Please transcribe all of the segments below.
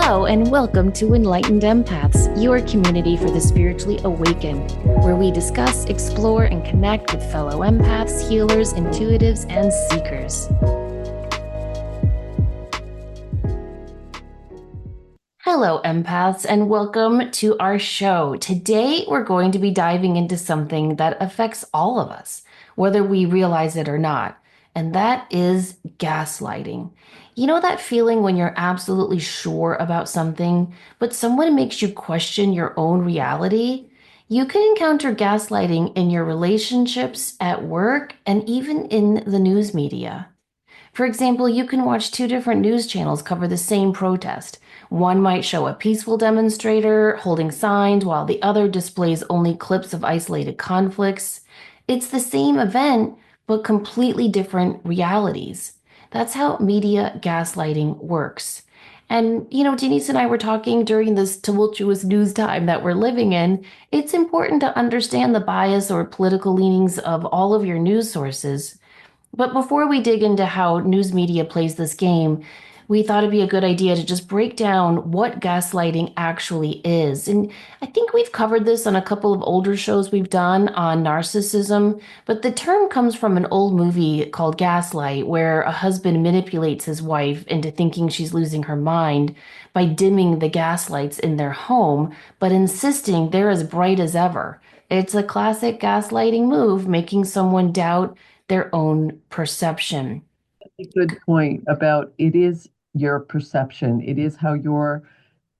Hello, and welcome to Enlightened Empaths, your community for the spiritually awakened, where we discuss, explore, and connect with fellow empaths, healers, intuitives, and seekers. Hello, empaths, and welcome to our show. Today, we're going to be diving into something that affects all of us, whether we realize it or not, and that is gaslighting. You know that feeling when you're absolutely sure about something, but someone makes you question your own reality? You can encounter gaslighting in your relationships, at work, and even in the news media. For example, you can watch two different news channels cover the same protest. One might show a peaceful demonstrator holding signs, while the other displays only clips of isolated conflicts. It's the same event, but completely different realities. That's how media gaslighting works. And, Denise and I were talking during this tumultuous news time that we're living in. It's important to understand the bias or political leanings of all of your news sources. But before we dig into how news media plays this game, we thought it'd be a good idea to just break down what gaslighting actually is. And I think we've covered this on a couple of older shows we've done on narcissism, but the term comes from an old movie called Gaslight, where a husband manipulates his wife into thinking she's losing her mind by dimming the gaslights in their home, but insisting they're as bright as ever. It's a classic gaslighting move, making someone doubt their own perception. A good point about it is your perception. It is how you're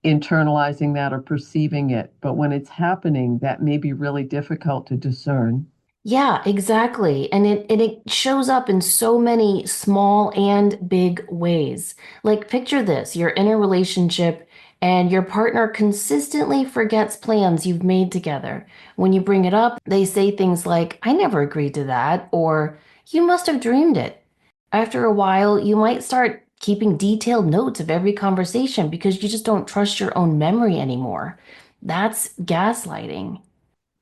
internalizing that or perceiving it. But when it's happening, that may be really difficult to discern. Yeah, exactly. And it shows up in so many small and big ways. Like picture this, you're in a relationship and your partner consistently forgets plans you've made together. When you bring it up, they say things like, "I never agreed to that," or "You must have dreamed it." After a while, you might start keeping detailed notes of every conversation because you just don't trust your own memory anymore. That's gaslighting.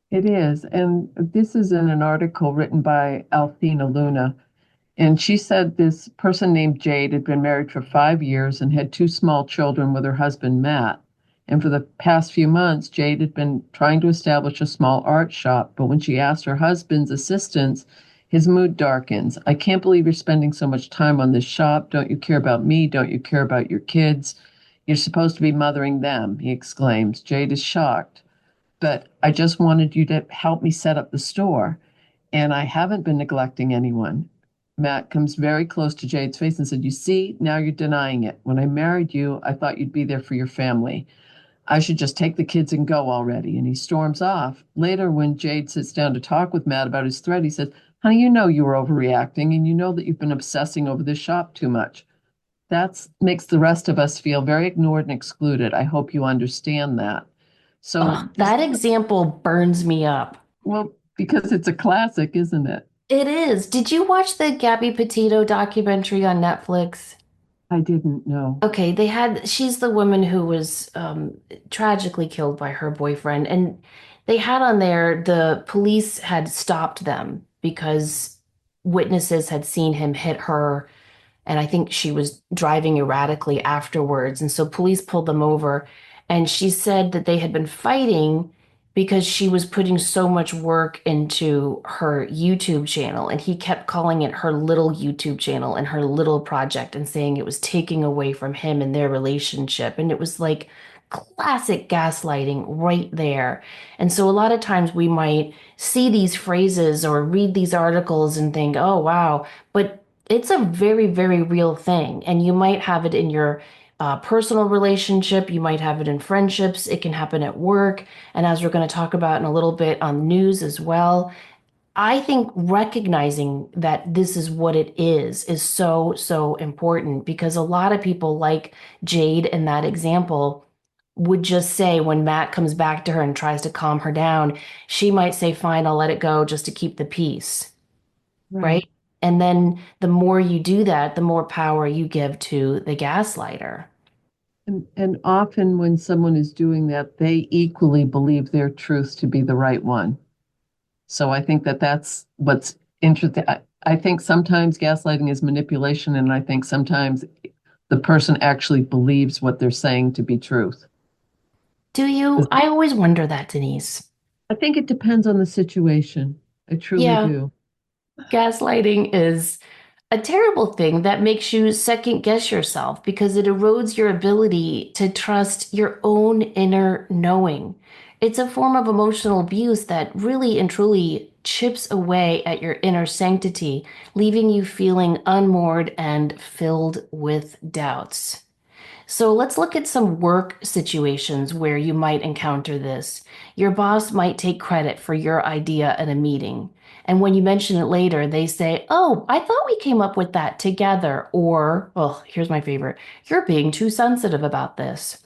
It is. And this is in an article written by Althena Luna. And she said this person named Jade had been married for 5 years and had two small children with her husband, Matt. And for the past few months, Jade had been trying to establish a small art shop. But when she asked her husband's assistance, his mood darkens. "I can't believe you're spending so much time on this shop. Don't you care about me? Don't you care about your kids? You're supposed to be mothering them," he exclaims. Jade is shocked. "But I just wanted you to help me set up the store. And I haven't been neglecting anyone." Matt comes very close to Jade's face and said, "You see, now you're denying it. When I married you, I thought you'd be there for your family. I should just take the kids and go already." And he storms off. Later, when Jade sits down to talk with Matt about his threat, he says, "Honey, you know you were overreacting and you know that you've been obsessing over this shop too much. That makes the rest of us feel very ignored and excluded. I hope you understand that." So Oh, this, that example burns me up. well, because it's a classic, isn't it? It is. Did you watch the Gabby Petito documentary on Netflix? I didn't know. Okay, she's the woman who was tragically killed by her boyfriend. And they had on there, the police had stopped them because witnesses had seen him hit her. And I think she was driving erratically afterwards. And so police pulled them over. And she said that they had been fighting because she was putting so much work into her YouTube channel. And he kept calling it her little YouTube channel and her little project and saying it was taking away from him and their relationship. And it was like classic gaslighting right there. And so a lot of times we might see these phrases or read these articles and think, oh, wow. But it's a very, very real thing. And you might have it in your personal relationship, you might have it in friendships, it can happen at work. And as we're going to talk about in a little bit on news as well, I think recognizing that this is what it is so, so important because a lot of people, like Jade in that example, would just say when Matt comes back to her and tries to calm her down, she might say, "Fine, I'll let it go just to keep the peace." Right. Right? And then the more you do that, the more power you give to the gaslighter. And often when someone is doing that, they equally believe their truth to be the right one. So I think that that's what's interesting. I think sometimes gaslighting is manipulation, and I think sometimes the person actually believes what they're saying to be truth. Do you? I always wonder that, Denise. I think it depends on the situation. I truly Yeah, do. gaslighting is a terrible thing that makes you second guess yourself because it erodes your ability to trust your own inner knowing. It's a form of emotional abuse that really and truly chips away at your inner sanctity, leaving you feeling unmoored and filled with doubts. So let's look at some work situations where you might encounter this. Your boss might take credit for your idea in a meeting. And when you mention it later, they say, "Oh, I thought we came up with that together." Or, oh, here's my favorite, "You're being too sensitive about this."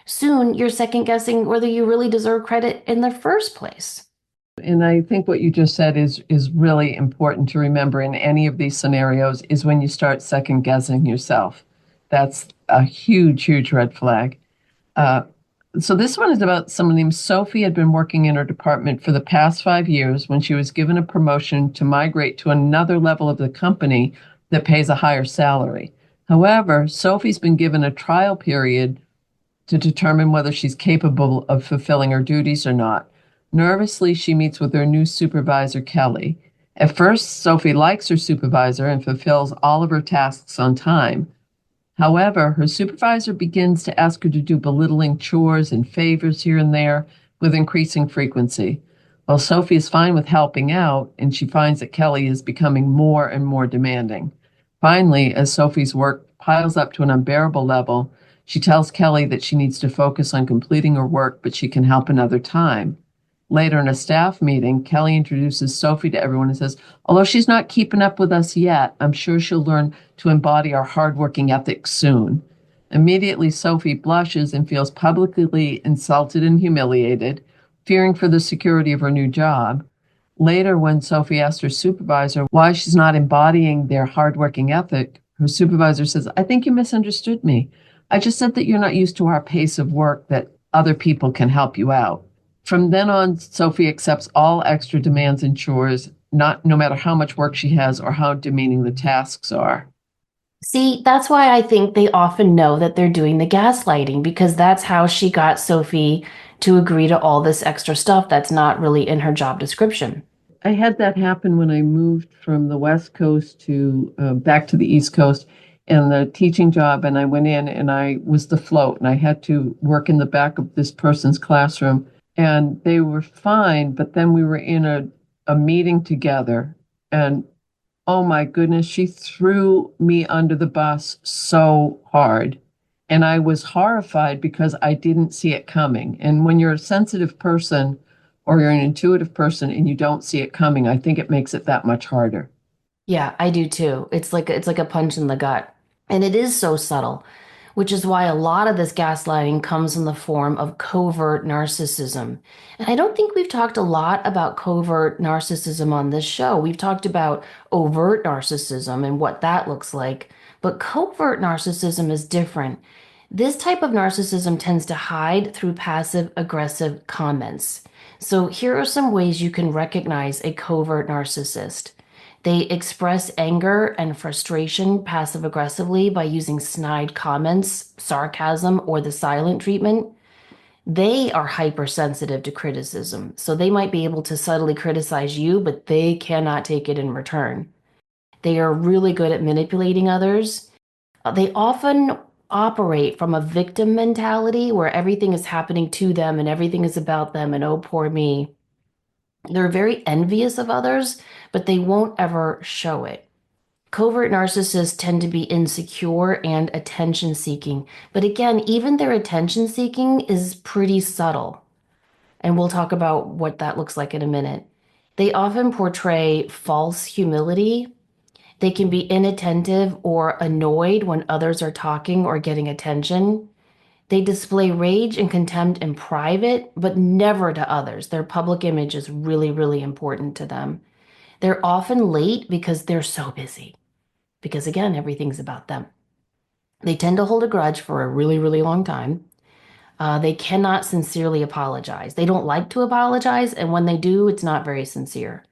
Soon, you're second guessing whether you really deserve credit in the first place. And I think what you just said is really important to remember in any of these scenarios is when you start second guessing yourself. That's a huge, huge red flag. Uh, so this one is about someone named Sophie had been working in her department for the past 5 years when she was given a promotion to migrate to another level of the company that pays a higher salary. However, Sophie's been given a trial period to determine whether she's capable of fulfilling her duties or not. Nervously, she meets with her new supervisor, Kelly. At first, Sophie likes her supervisor and fulfills all of her tasks on time. However, her supervisor begins to ask her to do belittling chores and favors here and there with increasing frequency. While Sophie is fine with helping out, and she finds that Kelly is becoming more and more demanding. Finally, as Sophie's work piles up to an unbearable level, she tells Kelly that she needs to focus on completing her work, but she can help another time. Later in a staff meeting, Kelly introduces Sophie to everyone and says, "Although she's not keeping up with us yet, I'm sure she'll learn to embody our hardworking ethics soon." Immediately, Sophie blushes and feels publicly insulted and humiliated, fearing for the security of her new job. Later, when Sophie asks her supervisor why she's not embodying their hardworking ethic, her supervisor says, "I think you misunderstood me. I just said that you're not used to our pace of work, that other people can help you out." From then on, Sophie accepts all extra demands and chores, not no matter how much work she has or how demeaning the tasks are. See, that's why I think they often know that they're doing the gaslighting because that's how she got Sophie to agree to all this extra stuff that's not really in her job description. I had that happen when I moved from the West Coast to back to the East Coast and the teaching job. And I went in and I was the float and I had to work in the back of this person's classroom. And they were fine, but then we were in a meeting together. And oh my goodness, she threw me under the bus so hard. And I was horrified because I didn't see it coming. And when you're a sensitive person or you're an intuitive person and you don't see it coming, I think it makes it that much harder. Yeah, I do too. It's like a punch in the gut. And it is so subtle, which is why a lot of this gaslighting comes in the form of covert narcissism. And I don't think we've talked a lot about covert narcissism on this show. We've talked about overt narcissism and what that looks like, but covert narcissism is different. This type of narcissism tends to hide through passive aggressive comments. So here are some ways you can recognize a covert narcissist. They express anger and frustration passive aggressively by using snide comments, sarcasm, or the silent treatment. They are hypersensitive to criticism, so they might be able to subtly criticize you, but they cannot take it in return. They are really good at manipulating others. They often operate from a victim mentality where everything is happening to them and everything is about them and oh, poor me. They're very envious of others, but they won't ever show it. Covert narcissists tend to be insecure and attention seeking. But again, even their attention seeking is pretty subtle. And we'll talk about what that looks like in a minute. They often portray false humility. They can be inattentive or annoyed when others are talking or getting attention. They display rage and contempt in private, but never to others. Their public image is really, really important to them. They're often late because they're so busy, because again, everything's about them. They tend to hold a grudge for a really, really long time. They cannot sincerely apologize. They don't like to apologize, and when they do, it's not very sincere.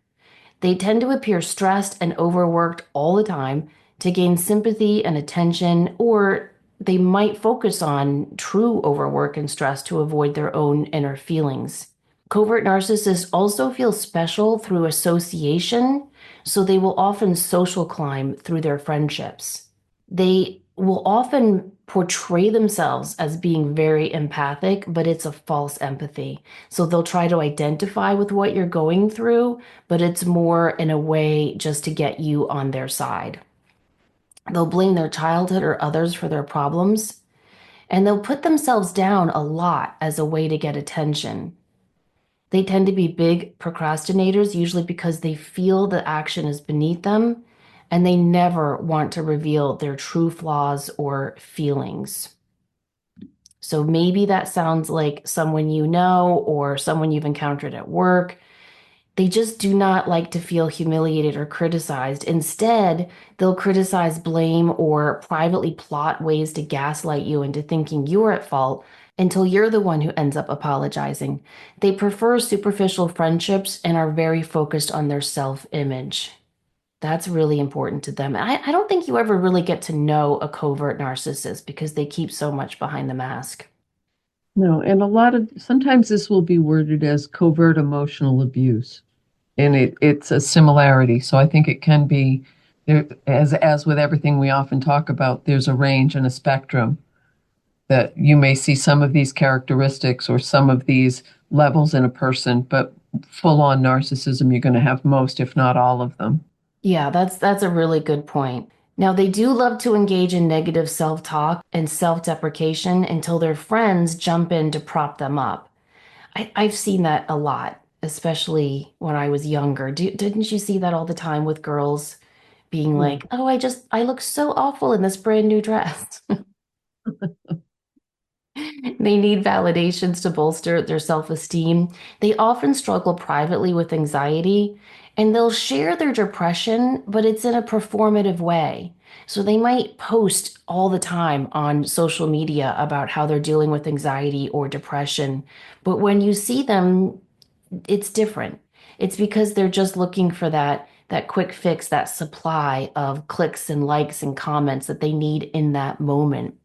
They tend to appear stressed and overworked all the time to gain sympathy and attention, or they might focus on true overwork and stress to avoid their own inner feelings. Covert narcissists also feel special through association, so they will often social climb through their friendships. They will often portray themselves as being very empathic, but it's a false empathy. So they'll try to identify with what you're going through, but it's more in a way just to get you on their side. They'll blame their childhood or others for their problems, and they'll put themselves down a lot as a way to get attention. They tend to be big procrastinators, usually because they feel the action is beneath them and they never want to reveal their true flaws or feelings. So maybe that sounds like someone you know or someone you've encountered at work. They just do not like to feel humiliated or criticized. Instead, they'll criticize, blame, or privately plot ways to gaslight you into thinking you're at fault until you're the one who ends up apologizing. They prefer superficial friendships and are very focused on their self-image. That's really important to them. I don't think you ever really get to know a covert narcissist because they keep so much behind the mask. No, and a lot of sometimes this will be worded as covert emotional abuse, and it's a similarity. So I think it can be there, as with everything we often talk about, there's a range and a spectrum that you may see some of these characteristics or some of these levels in a person, but full on narcissism, you're going to have most, if not all of them. Yeah, that's a really good point. Now, they do love to engage in negative self-talk and self-deprecation until their friends jump in to prop them up. I've seen that a lot, especially when I was younger. Didn't you see that all the time with girls being Yeah. like, "Oh, I look so awful in this brand new dress." They need validations to bolster their self-esteem. They often struggle privately with anxiety, and they'll share their depression, but it's in a performative way. So they might post all the time on social media about how they're dealing with anxiety or depression. But when you see them, it's different. It's because they're just looking for that quick fix, that supply of clicks and likes and comments that they need in that moment.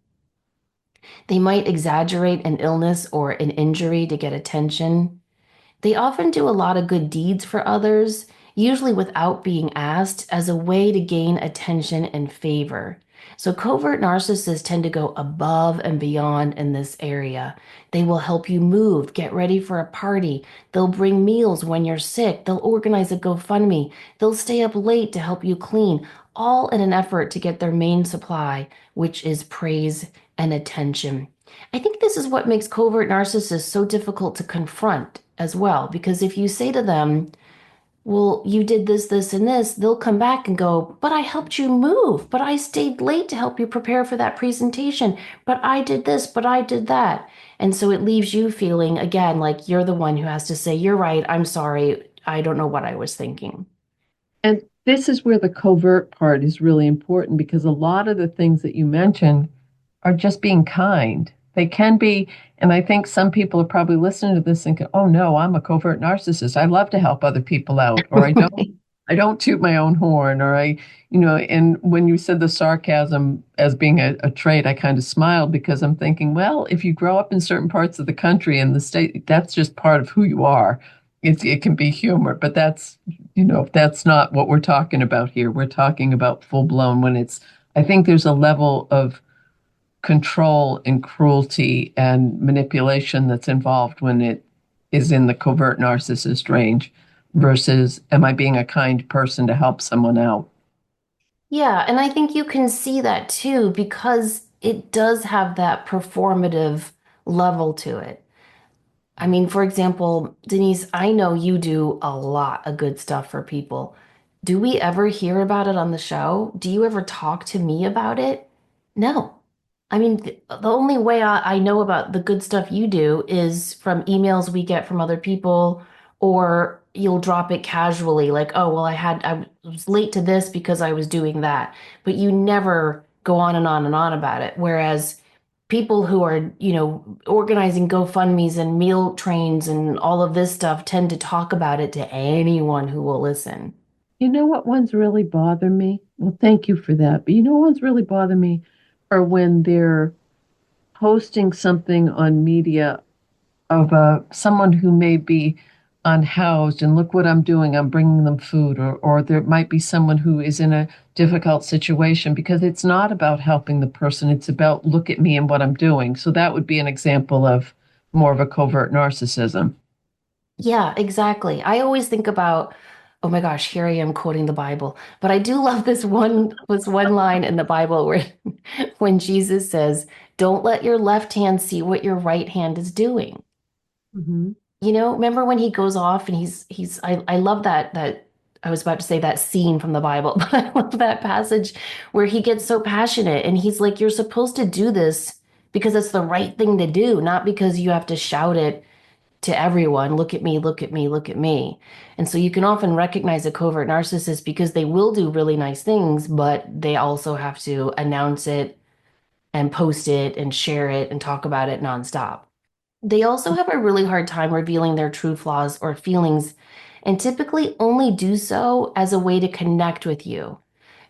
They might exaggerate an illness or an injury to get attention. They often do a lot of good deeds for others, usually without being asked, as a way to gain attention and favor. So, covert narcissists tend to go above and beyond in this area. They will help you move, get ready for a party. They'll bring meals when you're sick. They'll organize a GoFundMe. They'll stay up late to help you clean, all in an effort to get their main supply, which is praise and attention. I think this is what makes covert narcissists so difficult to confront as well, because if you say to them, well, you did this, this, and this, they'll come back and go, but I helped you move, but I stayed late to help you prepare for that presentation, but I did this, but I did that. And so it leaves you feeling again like you're the one who has to say, you're right, I'm sorry, I don't know what I was thinking. And this is where the covert part is really important because a lot of the things that you mentioned are just being kind. They can be, and I think some people are probably listening to this thinking, "Oh no, I'm a covert narcissist. I love to help other people out, or I don't toot my own horn, or And when you said the sarcasm as being a trait, I kind of smiled because I'm thinking, well, if you grow up in certain parts of the country and the state, that's just part of who you are. It can be humor, but that's not what we're talking about here. We're talking about full blown when it's, I think there's a level of control and cruelty and manipulation that's involved when it is in the covert narcissist range versus am I being a kind person to help someone out? Yeah, and I think you can see that too because it does have that performative level to it. I mean, for example, Denise, I know you do a lot of good stuff for people. Do we ever hear about it on the show? Do you ever talk to me about it? No. I mean, the only way I know about the good stuff you do is from emails we get from other people, or you'll drop it casually, like, oh, well, I was late to this because I was doing that. But you never go on and on and on about it. Whereas people who are, organizing GoFundMe's and meal trains and all of this stuff tend to talk about it to anyone who will listen. You know what ones really bother me? Well, thank you for that. But you know what ones really bother me or when they're posting something on media of someone who may be unhoused and look what I'm doing, I'm bringing them food, or there might be someone who is in a difficult situation because it's not about helping the person, it's about look at me and what I'm doing. So that would be an example of more of a covert narcissism. Yeah, exactly. I always think about, oh my gosh, here I am quoting the Bible. But I do love this one line in the Bible where when Jesus says, "Don't let your left hand see what your right hand is doing." Hmm. Remember when he goes off and I love that I was about to say that scene from the Bible, but I love that passage where he gets so passionate and he's like, you're supposed to do this because it's the right thing to do, not because you have to shout it to everyone, look at me, look at me, look at me. And so you can often recognize a covert narcissist because they will do really nice things, but they also have to announce it and post it and share it and talk about it nonstop. They also have a really hard time revealing their true flaws or feelings and typically only do so as a way to connect with you.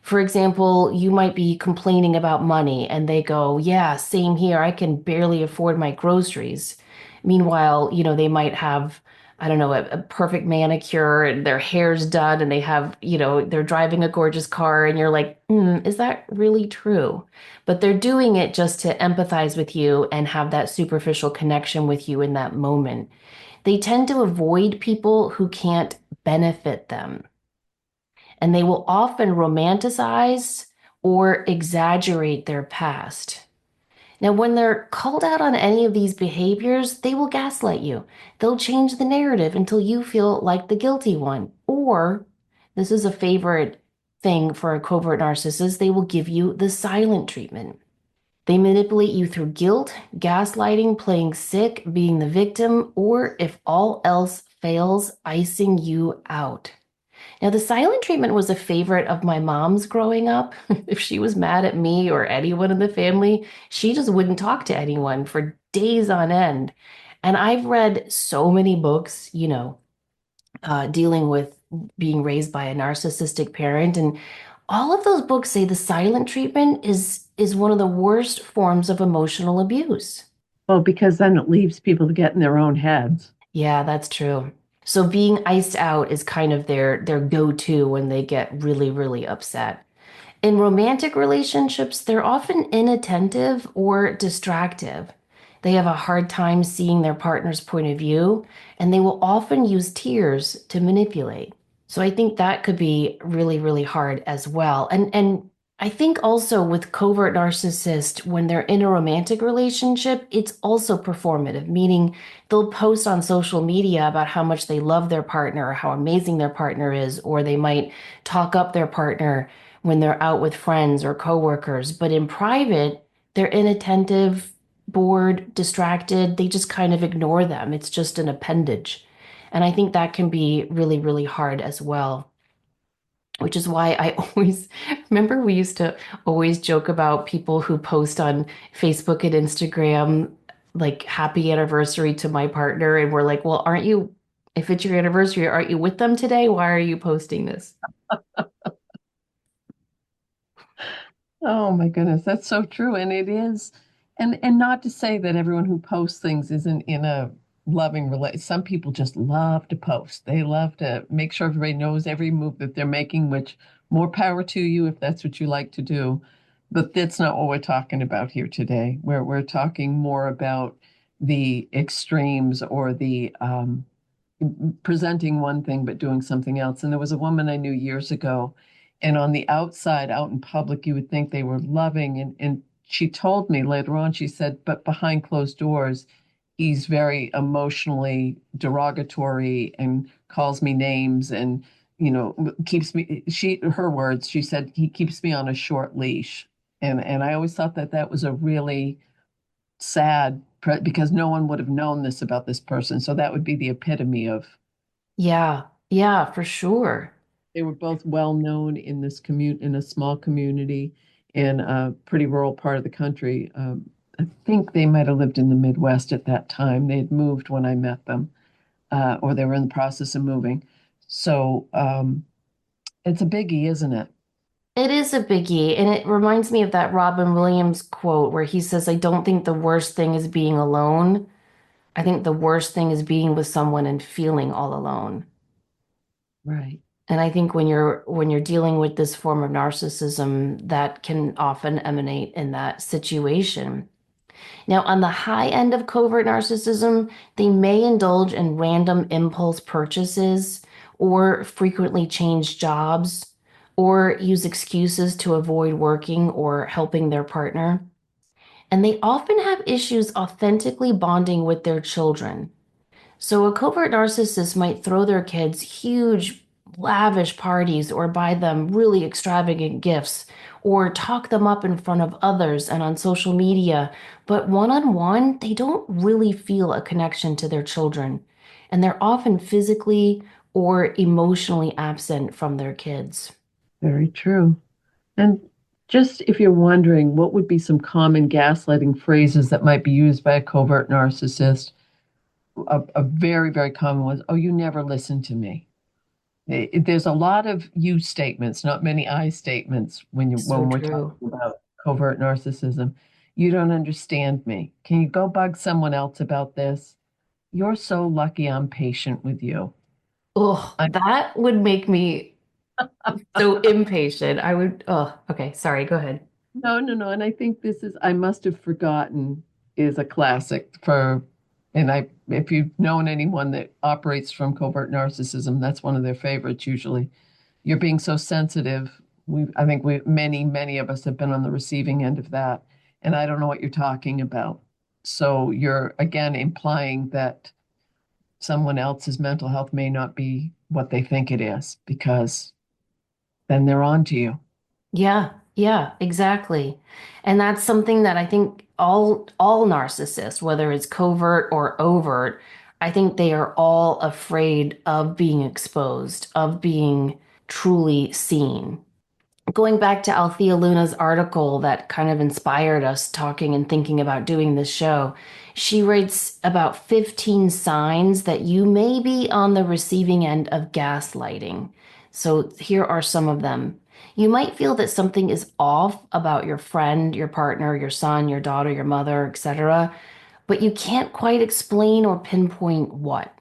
For example, you might be complaining about money and they go, yeah, same here. I can barely afford my groceries. Meanwhile, they might have, I don't know, a perfect manicure and their hair's done and they have, they're driving a gorgeous car and you're like, is that really true? But they're doing it just to empathize with you and have that superficial connection with you in that moment. They tend to avoid people who can't benefit them and they will often romanticize or exaggerate their past. Now, when they're called out on any of these behaviors, they will gaslight you. They'll change the narrative until you feel like the guilty one. Or, this is a favorite thing for a covert narcissist, they will give you the silent treatment. They manipulate you through guilt, gaslighting, playing sick, being the victim, or if all else fails, icing you out. Now, the silent treatment was a favorite of my mom's growing up. If she was mad at me or anyone in the family, she just wouldn't talk to anyone for days on end. And I've read so many books, dealing with being raised by a narcissistic parent. And all of those books say the silent treatment is one of the worst forms of emotional abuse. Well, because then it leaves people to get in their own heads. Yeah, that's true. So being iced out is kind of their go-to when they get really, really upset. In romantic relationships, they're often inattentive or distractive. They have a hard time seeing their partner's point of view, and they will often use tears to manipulate. So I think that could be really, really hard as well. And I think also with covert narcissists, when they're in a romantic relationship, it's also performative, meaning they'll post on social media about how much they love their partner or how amazing their partner is, or they might talk up their partner when they're out with friends or coworkers. But in private, they're inattentive, bored, distracted. They just kind of ignore them. It's just an appendage. And I think that can be really, really hard as well, which is why I always remember we used to always joke about people who post on Facebook and Instagram, like happy anniversary to my partner. And we're like, well, aren't you, if it's your anniversary, aren't you with them today? Why are you posting this? Oh my goodness, that's so true. And it is, and not to say that everyone who posts things isn't in a loving relate. Some people just love to post. They love to make sure everybody knows every move that they're making, which more power to you if that's what you like to do. But that's not what we're talking about here today. We're talking more about the extremes or the presenting one thing but doing something else. And there was a woman I knew years ago, and on the outside, out in public, you would think they were loving. And she told me later on, she said, but behind closed doors, he's very emotionally derogatory and calls me names and keeps me, her words, she said, he keeps me on a short leash. And I always thought that that was a really sad because no one would have known this about this person. So that would be the epitome of. Yeah, yeah, for sure. They were both well known in this in a small community in a pretty rural part of the country. I think they might have lived in the Midwest at that time. They had moved when I met them, or they were in the process of moving. So it's a biggie, isn't it? It is a biggie, and it reminds me of that Robin Williams quote where he says, I don't think the worst thing is being alone. I think the worst thing is being with someone and feeling all alone. Right. And I think when you're dealing with this form of narcissism, that can often emanate in that situation. Now, on the high end of covert narcissism, they may indulge in random impulse purchases or frequently change jobs or use excuses to avoid working or helping their partner. And they often have issues authentically bonding with their children. So a covert narcissist might throw their kids huge, lavish parties or buy them really extravagant gifts or talk them up in front of others and on social media. But one-on-one, they don't really feel a connection to their children. And they're often physically or emotionally absent from their kids. Very true. And just if you're wondering, what would be some common gaslighting phrases that might be used by a covert narcissist? A very, very common one is, oh, you never listen to me. There's a lot of you statements, not many I statements So when we're true. talking about covert narcissism. You don't understand me. Can you go bug someone else about this? You're so lucky I'm patient with you. Oh, I, that would make me so impatient. I would, oh, okay, sorry, go ahead. no, no, no. And I think this is I Must Have Forgotten is a classic and if you've known anyone that operates from covert narcissism, that's one of their favorites usually. You're being so sensitive. I think many of us have been on the receiving end of that, and I don't know what you're talking about. So you're again implying that someone else's mental health may not be what they think it is, because then they're on to you. Yeah, yeah, exactly. And that's something that I think all narcissists, whether it's covert or overt, I think they are all afraid of being exposed, of being truly seen. Going back to Althea Luna's article that kind of inspired us talking and thinking about doing this show, she writes about 15 signs that you may be on the receiving end of gaslighting. So here are some of them. You might feel that something is off about your friend, your partner, your son, your daughter, your mother, etc., but you can't quite explain or pinpoint what.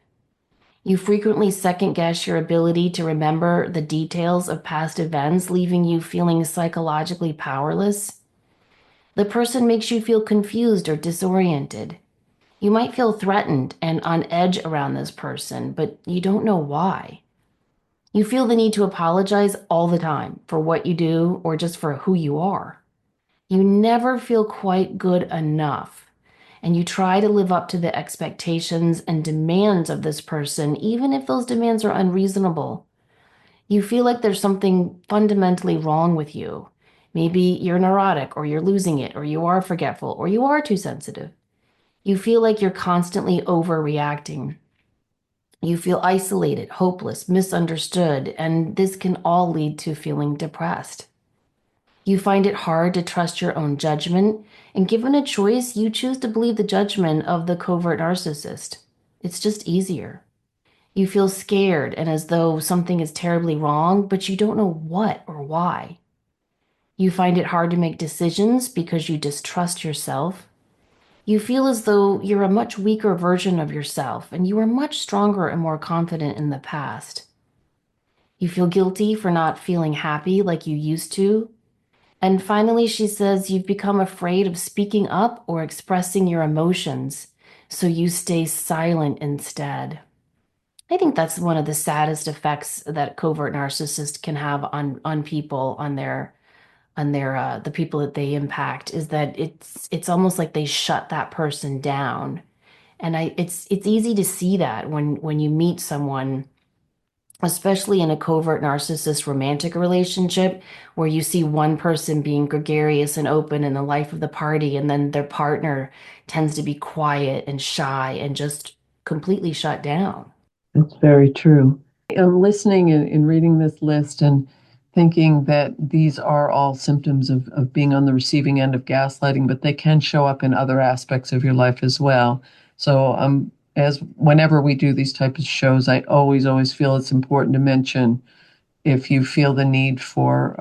You frequently second guess your ability to remember the details of past events, leaving you feeling psychologically powerless. The person makes you feel confused or disoriented. You might feel threatened and on edge around this person, but you don't know why. You feel the need to apologize all the time for what you do or just for who you are. You never feel quite good enough, and you try to live up to the expectations and demands of this person, even if those demands are unreasonable. You feel like there's something fundamentally wrong with you. Maybe you're neurotic, or you're losing it, or you are forgetful, or you are too sensitive. You feel like you're constantly overreacting. You feel isolated, hopeless, misunderstood, and this can all lead to feeling depressed. You find it hard to trust your own judgment, and given a choice, you choose to believe the judgment of the covert narcissist. It's just easier. You feel scared and as though something is terribly wrong, but you don't know what or why. You find it hard to make decisions because you distrust yourself. You feel as though you're a much weaker version of yourself and you were much stronger and more confident in the past. You feel guilty for not feeling happy like you used to. And finally, she says you've become afraid of speaking up or expressing your emotions, so you stay silent instead. I think that's one of the saddest effects that covert narcissists can have on people, on their the people that they impact, is that it's almost like they shut that person down. And it's easy to see that when you meet someone, especially in a covert narcissist romantic relationship, where you see one person being gregarious and open in the life of the party, and then their partner tends to be quiet and shy and just completely shut down. That's very true. I'm listening and reading this list and thinking that these are all symptoms of being on the receiving end of gaslighting, but they can show up in other aspects of your life as well. So, as whenever we do these types of shows, I always feel it's important to mention if you feel the need for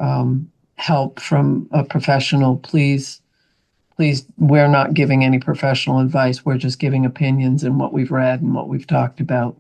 help from a professional, please, we're not giving any professional advice. We're just giving opinions and what we've read and what we've talked about.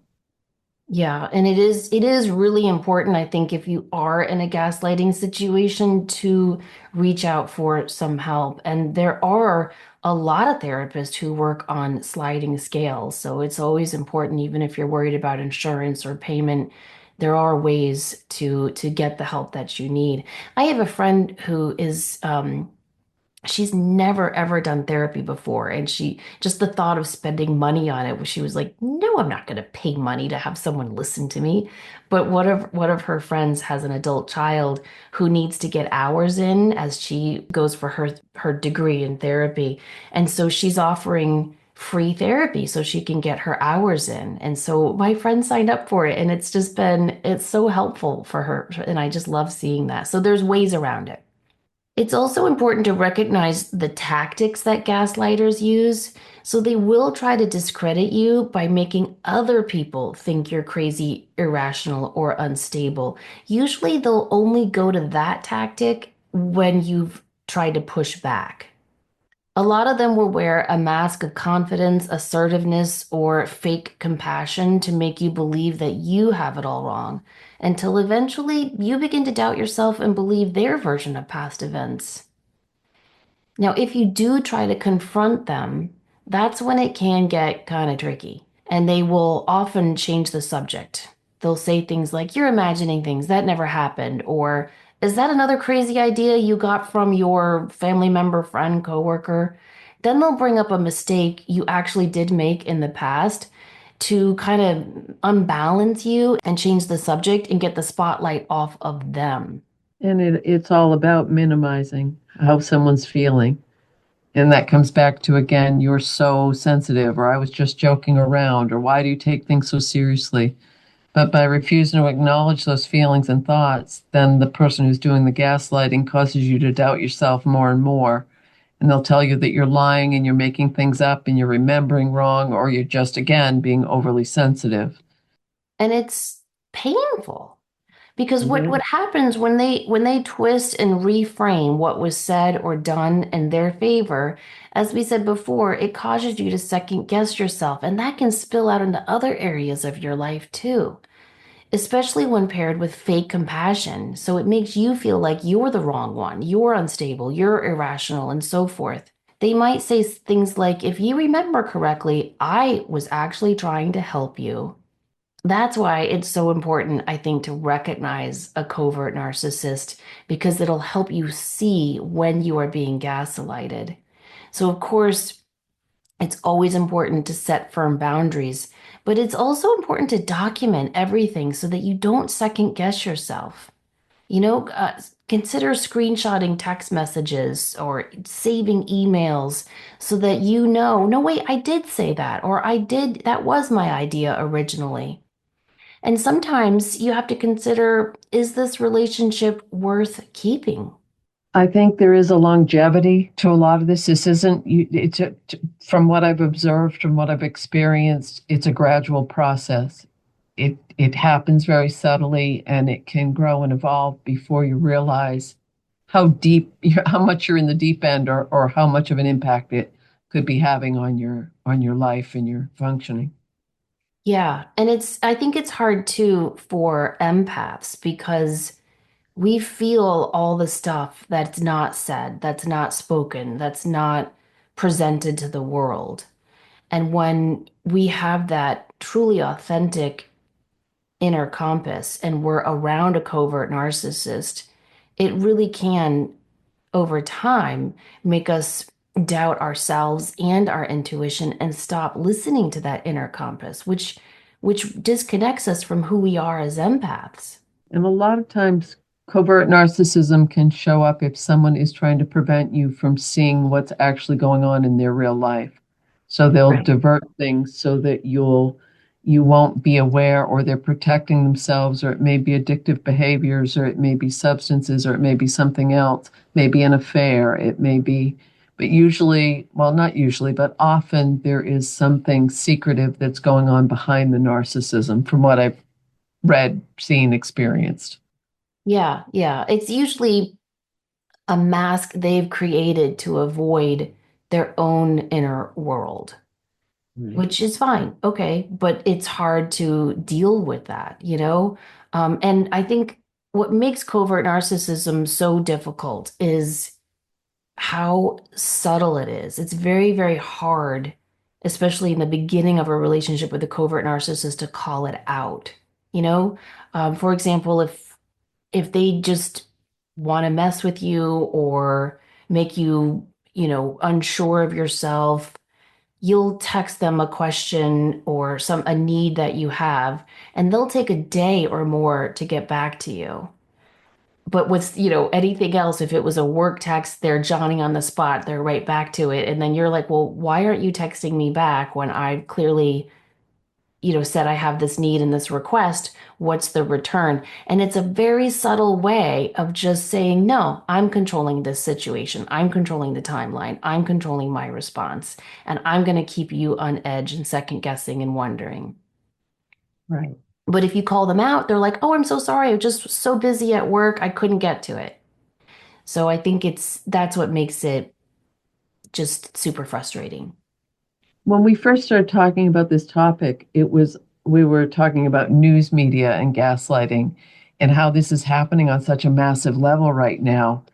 Yeah, and it is really important, I think, if you are in a gaslighting situation to reach out for some help. And there are a lot of therapists who work on sliding scales. So it's always important, even if you're worried about insurance or payment, there are ways to get the help that you need. I have a friend who is she's never ever done therapy before, and she just the thought of spending money on it, she was like, no, I'm not going to pay money to have someone listen to me. But one of her friends has an adult child who needs to get hours in as she goes for her degree in therapy, and so she's offering free therapy so she can get her hours in. And so my friend signed up for it, and it's so helpful for her, and I just love seeing that. So there's ways around it. It's also important to recognize the tactics that gaslighters use. So they will try to discredit you by making other people think you're crazy, irrational, or unstable. Usually they'll only go to that tactic when you've tried to push back. A lot of them will wear a mask of confidence, assertiveness, or fake compassion to make you believe that you have it all wrong, until eventually you begin to doubt yourself and believe their version of past events. Now, if you do try to confront them, that's when it can get kind of tricky. And they will often change the subject. They'll say things like, you're imagining things that never happened, or is that another crazy idea you got from your family member, friend, coworker? Then they'll bring up a mistake you actually did make in the past to kind of unbalance you and change the subject and get the spotlight off of them. And it's all about minimizing how someone's feeling. And that comes back to, again, you're so sensitive, or I was just joking around, or why do you take things so seriously? But by refusing to acknowledge those feelings and thoughts, then the person who's doing the gaslighting causes you to doubt yourself more and more. And they'll tell you that you're lying and you're making things up and you're remembering wrong, or you're just, again, being overly sensitive. And it's painful. Because It what is. happens when they twist and reframe what was said or done in their favor, as we said before, it causes you to second guess yourself, and that can spill out into other areas of your life too, especially when paired with fake compassion. So it makes you feel like you're the wrong one, you're unstable, you're irrational, and so forth. They might say things like, if you remember correctly, I was actually trying to help you. That's why it's so important, I think, to recognize a covert narcissist because it'll help you see when you are being gaslighted. So, of course, it's always important to set firm boundaries, but it's also important to document everything so that you don't second guess yourself. Consider screenshotting text messages or saving emails so that you know, no, wait, I did say that, or that was my idea originally. And sometimes you have to consider, is this relationship worth keeping? I think there is a longevity to a lot of this. This isn't, from what I've observed, from what I've experienced, it's a gradual process. It happens very subtly and it can grow and evolve before you realize how deep, how much you're in the deep end, or how much of an impact it could be having on your life and your functioning. Yeah. And I think it's hard too for empaths because we feel all the stuff that's not said, that's not spoken, that's not presented to the world. And when we have that truly authentic inner compass and we're around a covert narcissist, it really can, over time, make us doubt ourselves and our intuition and stop listening to that inner compass, which disconnects us from who we are as empaths. And a lot of times, covert narcissism can show up if someone is trying to prevent you from seeing what's actually going on in their real life. So they'll Right. divert things so that you won't be aware, or they're protecting themselves, or it may be addictive behaviors, or it may be substances, or it may be something else, maybe an affair, it may be, but usually, well, not usually, but often there is something secretive that's going on behind the narcissism, from what I've read, seen, experienced. Yeah, yeah. It's usually a mask they've created to avoid their own inner world, Right. which is fine. Okay. But it's hard to deal with that, you know? And I think what makes covert narcissism so difficult is how subtle it is. It's very, very hard, especially in the beginning of a relationship with a covert narcissist, to call it out. You know, for example, if they just want to mess with you or make you, unsure of yourself, you'll text them a question or a need that you have, and they'll take a day or more to get back to you. But with, anything else, if it was a work text, they're Johnny on the spot, they're right back to it. And then you're like, well, why aren't you texting me back when I clearly, said I have this need and this request? What's the return? And it's a very subtle way of just saying, no, I'm controlling this situation. I'm controlling the timeline. I'm controlling my response. And I'm going to keep you on edge and second guessing and wondering. Right. But if you call them out, they're like, oh, I'm so sorry. I was just so busy at work. I couldn't get to it. So I think that's what makes it just super frustrating. When we first started talking about this topic, we were talking about news media and gaslighting and how this is happening on such a massive level right now.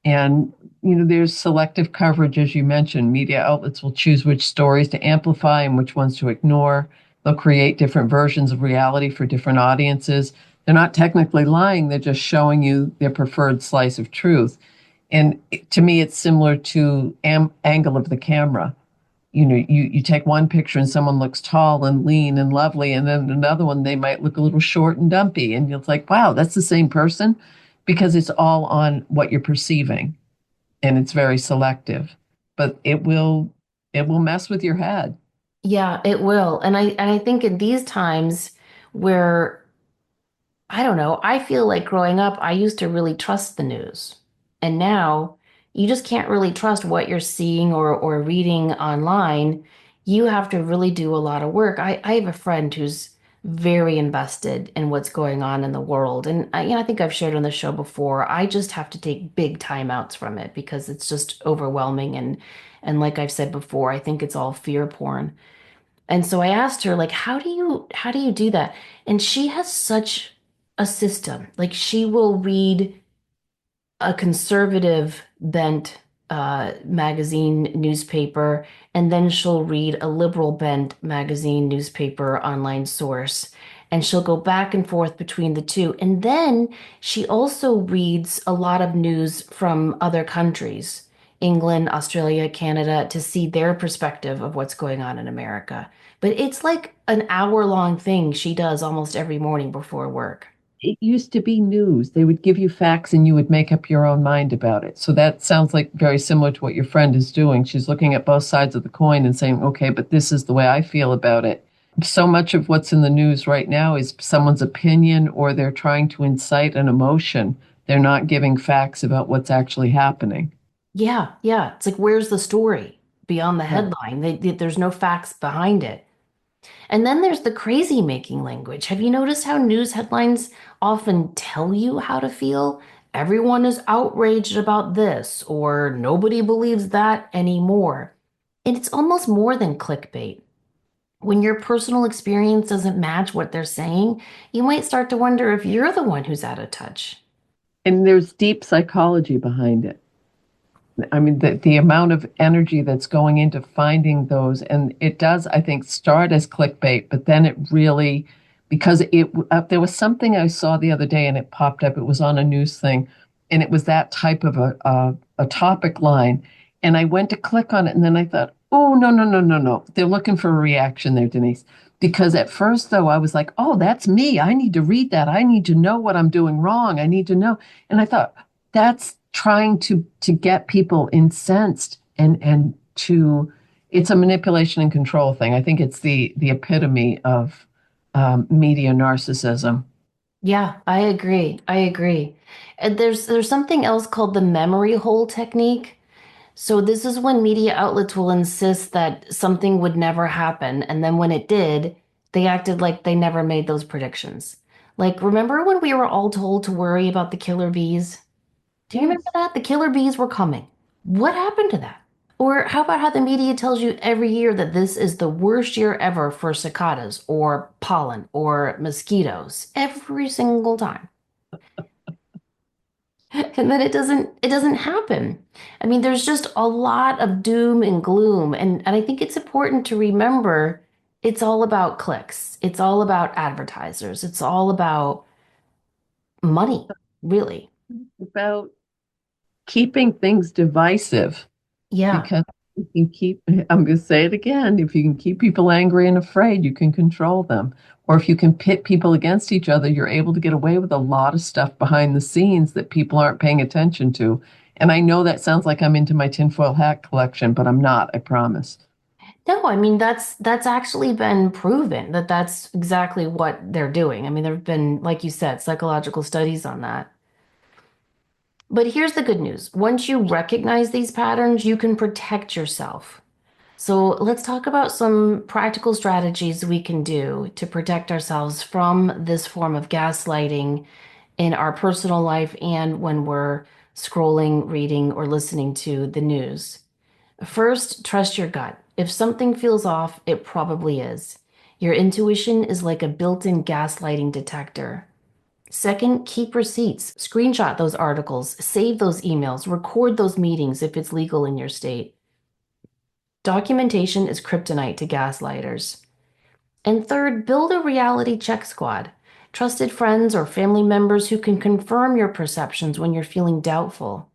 And there's selective coverage, as you mentioned. Media outlets will choose which stories to amplify and which ones to ignore. They'll create different versions of reality for different audiences. They're not technically lying, they're just showing you their preferred slice of truth. And to me, it's similar to angle of the camera. You take one picture and someone looks tall and lean and lovely, and then another one they might look a little short and dumpy, and you're like, wow, that's the same person, because it's all on what you're perceiving, and it's very selective. But it will mess with your head. Yeah, it will. And I think in these times where I don't know. I feel like growing up, I used to really trust the news. And now you just can't really trust what you're seeing or reading online. You have to really do a lot of work. I have a friend who's very invested in what's going on in the world. And I think I've shared on the show before, I just have to take big timeouts from it because it's just overwhelming. And like I've said before, I think it's all fear porn. And so I asked her, like, how do you do that? And she has such a system. Like she will read a conservative bent magazine newspaper, and then she'll read a liberal bent magazine newspaper online source. And she'll go back and forth between the two. And then she also reads a lot of news from other countries, England, Australia, Canada, to see their perspective of what's going on in America. But it's like an hour-long thing she does almost every morning before work. It used to be news. They would give you facts and you would make up your own mind about it. So that sounds like very similar to what your friend is doing. She's looking at both sides of the coin and saying, okay, but this is the way I feel about it. So much of what's in the news right now is someone's opinion, or they're trying to incite an emotion. They're not giving facts about what's actually happening. Yeah, yeah. It's like, where's the story beyond the Right. headline? There's no facts behind it. And then there's the crazy making language. Have you noticed how news headlines often tell you how to feel? Everyone is outraged about this, or nobody believes that anymore. And it's almost more than clickbait. When your personal experience doesn't match what they're saying, you might start to wonder if you're the one who's out of touch. And there's deep psychology behind it. I mean, the amount of energy that's going into finding those, and it does, I think, start as clickbait, but then it really, because there was something I saw the other day and it popped up. It was on a news thing, and it was that type of a topic line, and I went to click on it, and then I thought, oh, no, no, no, no, no, they're looking for a reaction there, Denise. Because at first, though, I was like, oh, that's me. I need to read that. I need to know what I'm doing wrong. I need to know. And I thought, that's trying to get people incensed, and to it's a manipulation and control thing. I think it's the epitome of media narcissism. Yeah, I agree. I agree. And there's something else called the memory hole technique. So this is when media outlets will insist that something would never happen, and then when it did, they acted like they never made those predictions. Like, remember when we were all told to worry about the killer bees? Do you remember Yes. that? The killer bees were coming. What happened to that? Or how about how the media tells you every year that this is the worst year ever for cicadas or pollen or mosquitoes every single time? And then it doesn't happen. I mean, there's just a lot of doom and gloom. And I think it's important to remember it's all about clicks. It's all about advertisers. It's all about money, really. About keeping things divisive Yeah. because you can keep, I'm going to say it again, if you can keep people angry and afraid, you can control them. Or if you can pit people against each other, you're able to get away with a lot of stuff behind the scenes that people aren't paying attention to. And I know that sounds like I'm into my tinfoil hat collection, but I'm not, I promise. No, I mean that's actually been proven that that's exactly what they're doing. I mean, there have been, like you said, psychological studies on that. But here's the good news. Once you recognize these patterns, you can protect yourself. So let's talk about some practical strategies we can do to protect ourselves from this form of gaslighting in our personal life and when we're scrolling, reading, or listening to the news. First, trust your gut. If something feels off, it probably is. Your intuition is like a built-in gaslighting detector. Second, keep receipts. Screenshot those articles, save those emails, record those meetings if it's legal in your state. Documentation is kryptonite to gaslighters. And third, build a reality check squad. Trusted friends or family members who can confirm your perceptions when you're feeling doubtful.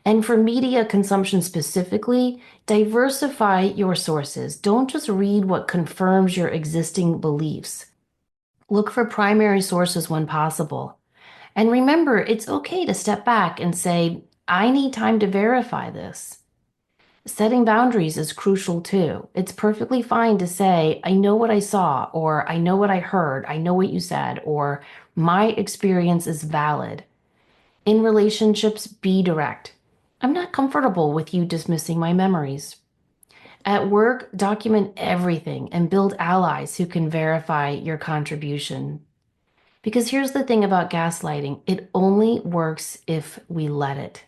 And for media consumption specifically, diversify your sources. Don't just read what confirms your existing beliefs. Look for primary sources when possible. And remember, it's okay to step back and say, I need time to verify this. Setting boundaries is crucial too. It's perfectly fine to say, I know what I saw, or I know what I heard, I know what you said, or my experience is valid. In relationships, be direct. I'm not comfortable with you dismissing my memories. At work, document everything and build allies who can verify your contribution. Because here's the thing about gaslighting, it only works if we let it.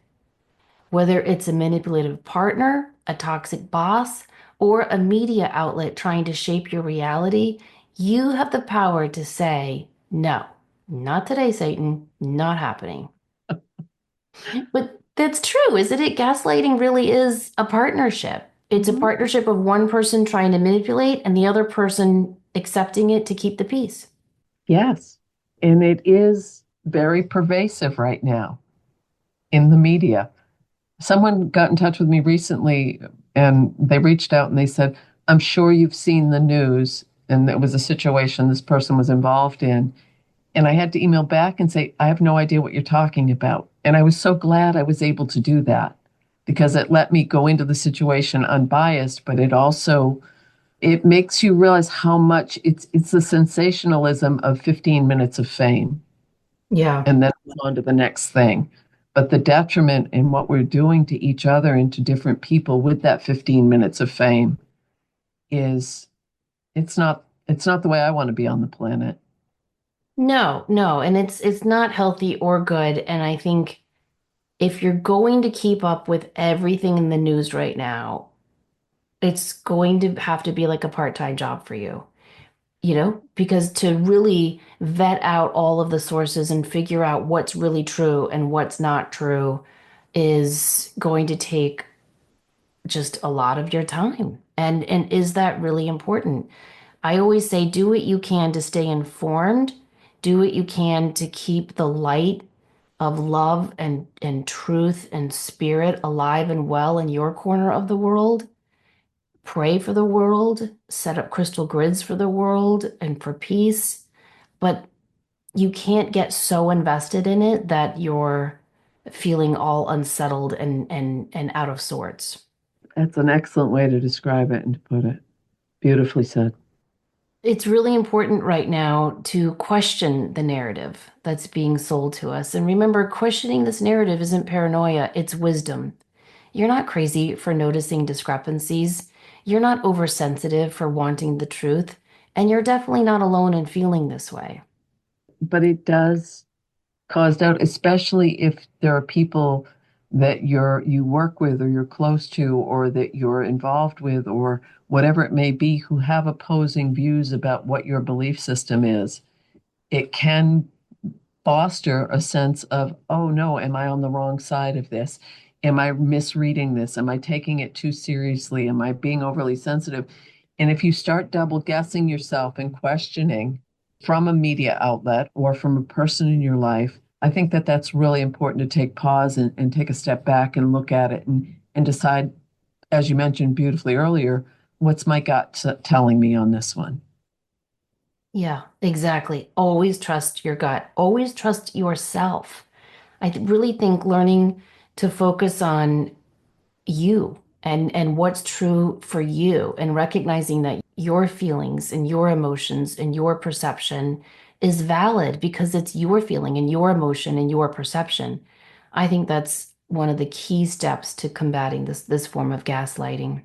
Whether it's a manipulative partner, a toxic boss, or a media outlet trying to shape your reality, you have the power to say, no, not today, Satan, not happening. But that's true, isn't it? Gaslighting really is a partnership. It's a Mhm. partnership of one person trying to manipulate and the other person accepting it to keep the peace. Yes. And it is very pervasive right now in the media. Someone got in touch with me recently and they reached out and they said, I'm sure you've seen the news. And it was a situation this person was involved in. And I had to email back and say, I have no idea what you're talking about. And I was so glad I was able to do that because it let me go into the situation unbiased, but it makes you realize how much it's the sensationalism of 15 minutes of fame Yeah. and then on to the next thing. But the detriment in what we're doing to each other and to different people with that 15 minutes of fame is it's not the way I want to be on the planet. No, no, and it's not healthy or good. And I think if you're going to keep up with everything in the news right now, it's going to have to be like a part-time job for you, because to really vet out all of the sources and figure out what's really true and what's not true is going to take just a lot of your time. And is that really important? I always say do what you can to stay informed, do what you can to keep the light of love and truth and spirit alive and well in your corner of the world. Pray for the world, set up crystal grids for the world and for peace, but you can't get so invested in it that you're feeling all unsettled and out of sorts. That's an excellent way to describe it and to put it. Beautifully said. It's really important right now to question the narrative that's being sold to us. And remember, questioning this narrative isn't paranoia, it's wisdom. You're not crazy for noticing discrepancies. You're not oversensitive for wanting the truth. And you're definitely not alone in feeling this way. But it does. caused out, especially if there are people that you work with or you're close to or that you're involved with or whatever it may be who have opposing views about what your belief system is. It can foster a sense of, oh no, am I on the wrong side of this? Am I misreading this? Am I taking it too seriously? Am I being overly sensitive? And if you start double guessing yourself and questioning from a media outlet or from a person in your life, I think that that's really important to take pause and take a step back and look at it and decide, as you mentioned beautifully earlier, what's my gut telling me on this one? Yeah, exactly. Always trust your gut. Always trust yourself. Really think learning to focus on you and what's true for you and recognizing that your feelings and your emotions and your perception is valid because it's your feeling and your emotion and your perception. I think that's one of the key steps to combating this form of gaslighting.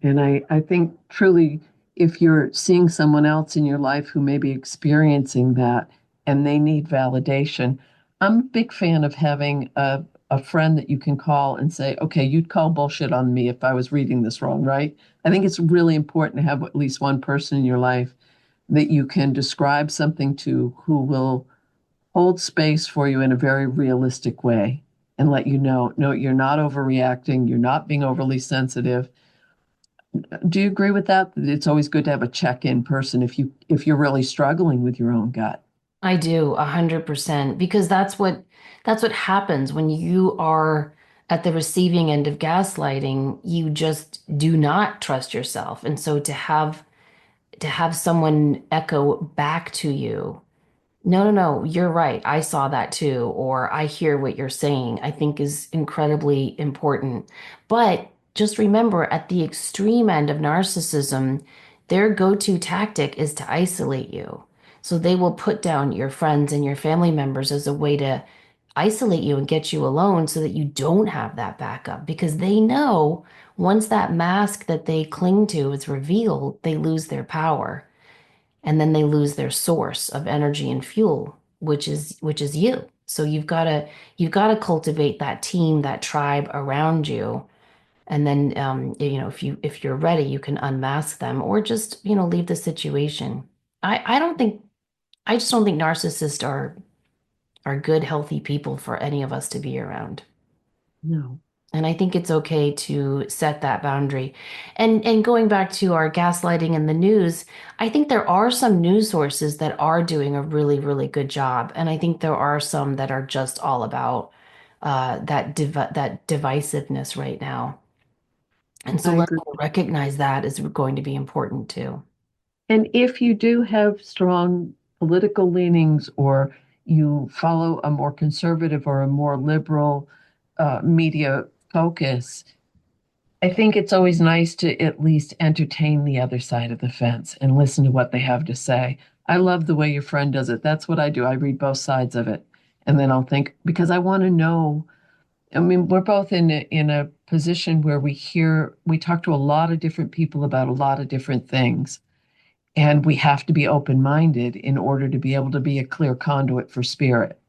And I think truly, if you're seeing someone else in your life who may be experiencing that and they need validation, I'm a big fan of having a friend that you can call and say, okay, you'd call bullshit on me if I was reading this wrong, right? I think it's really important to have at least one person in your life that you can describe something to who will hold space for you in a very realistic way and let you know, no, you're not overreacting, you're not being overly sensitive. Do you agree with that? That it's always good to have a check-in person if you're really struggling with your own gut. I do 100% because that's what happens when you are at the receiving end of gaslighting. You just do not trust yourself. And so to have someone echo back to you, no, no, no, you're right. I saw that too, or I hear what you're saying, I think is incredibly important. But just remember, at the extreme end of narcissism, their go-to tactic is to isolate you. So they will put down your friends and your family members as a way to isolate you and get you alone so that you don't have that backup because they know once that mask that they cling to is revealed, they lose their power and then they lose their source of energy and fuel, which is you. So you've got to cultivate that team, that tribe around you, and then if you're ready, you can unmask them or just leave the situation. I don't think I just don't think narcissists are good, healthy people for any of us to be around. No, And I think it's okay to set that boundary. And going back to our gaslighting in the news, I think there are some news sources that are doing a really, really good job. And I think there are some that are just all about that divisiveness right now. And so I learning agree. to recognize that is going to be important too. And if you do have strong political leanings or you follow a more conservative or a more liberal media focus, I think it's always nice to at least entertain the other side of the fence and listen to what they have to say. I love the way your friend does it. That's what I do. I read both sides of it. And then I'll think, because I want to know. I mean, we're both in a position where we talk to a lot of different people about a lot of different things. And we have to be open-minded in order to be able to be a clear conduit for spirit.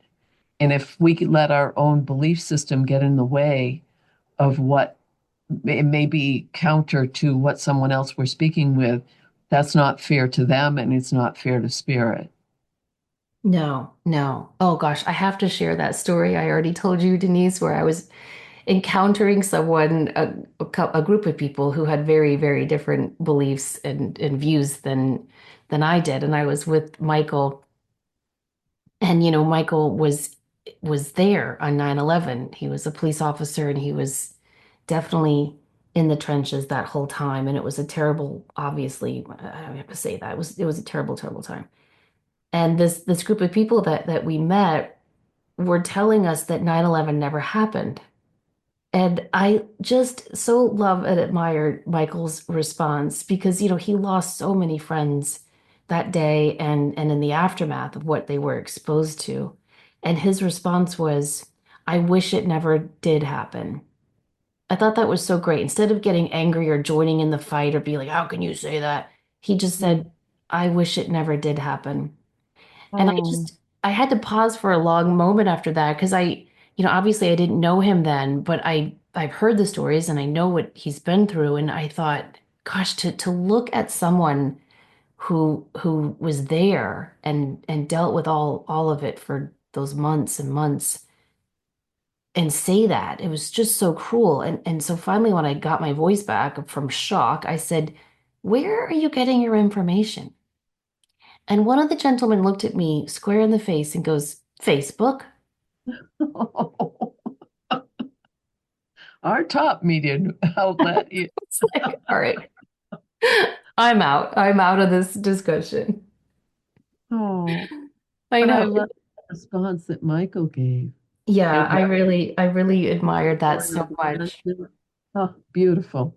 And if we could let our own belief system get in the way of what it may be counter to what someone else we're speaking with, that's not fair to them and it's not fair to spirit. No, no. Oh gosh, I have to share that story. I already told you, Denise, where I was encountering someone, a group of people who had very, very different beliefs and views than I did. And I was with Michael, and Michael was there on 9/11. He was a police officer, and he was definitely in the trenches that whole time. And it was a terrible, obviously, I have to say that it was a terrible, terrible time. And this group of people that we met were telling us that 9/11 never happened. And I just so love and admire Michael's response because, he lost so many friends that day and in the aftermath of what they were exposed to. And his response was, I wish it never did happen. I thought that was so great. Instead of getting angry or joining in the fight or be like, how can you say that? He just Mm. said, I wish it never did happen. And I Oh, just I had to pause for a long moment after that because obviously I didn't know him then, but I've heard the stories and I know what he's been through, and I thought, gosh, to look at someone who was there and dealt with all of it for those months and months and say that, it was just so cruel. And so finally when I got my voice back from shock, I said, "Where are you getting your information?" And one of the gentlemen looked at me square in the face and goes, "Facebook." Our top media outlet. It's like, all right, I'm out. I'm out of this discussion. Oh, I but I know. love the response that Michael gave. Yeah, And I really admired that so much. oh, beautiful.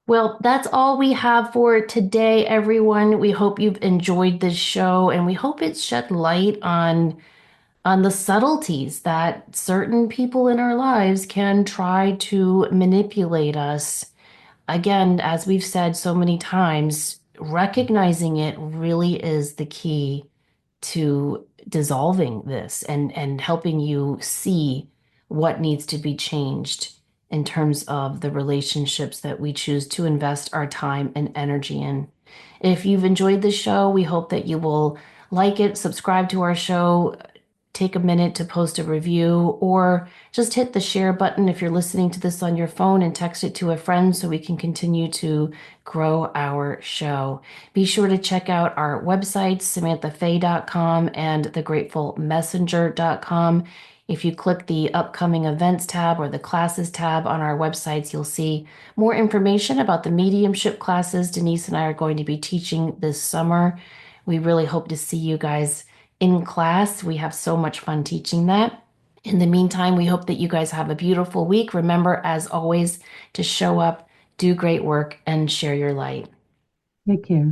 Well, that's all we have for today, everyone. We hope you've enjoyed this show and we hope it's shed light on the subtleties that certain people in our lives can try to manipulate us. Again, as we've said so many times, recognizing it really is the key to dissolving this and helping you see what needs to be changed in terms of the relationships that we choose to invest our time and energy in. If you've enjoyed the show, we hope that you will like it, subscribe to our show, take a minute to post a review, or just hit the share button if you're listening to this on your phone and text it to a friend so we can continue to grow our show. Be sure to check out our websites, samanthafay.com and thegratefulmessenger.com. If you click the upcoming events tab or the classes tab on our websites, you'll see more information about the mediumship classes Denise and I are going to be teaching this summer. We really hope to see you guys in class. We have so much fun teaching that. In the meantime, we hope that you guys have a beautiful week. Remember, as always, to show up, do great work, and share your light. Take care.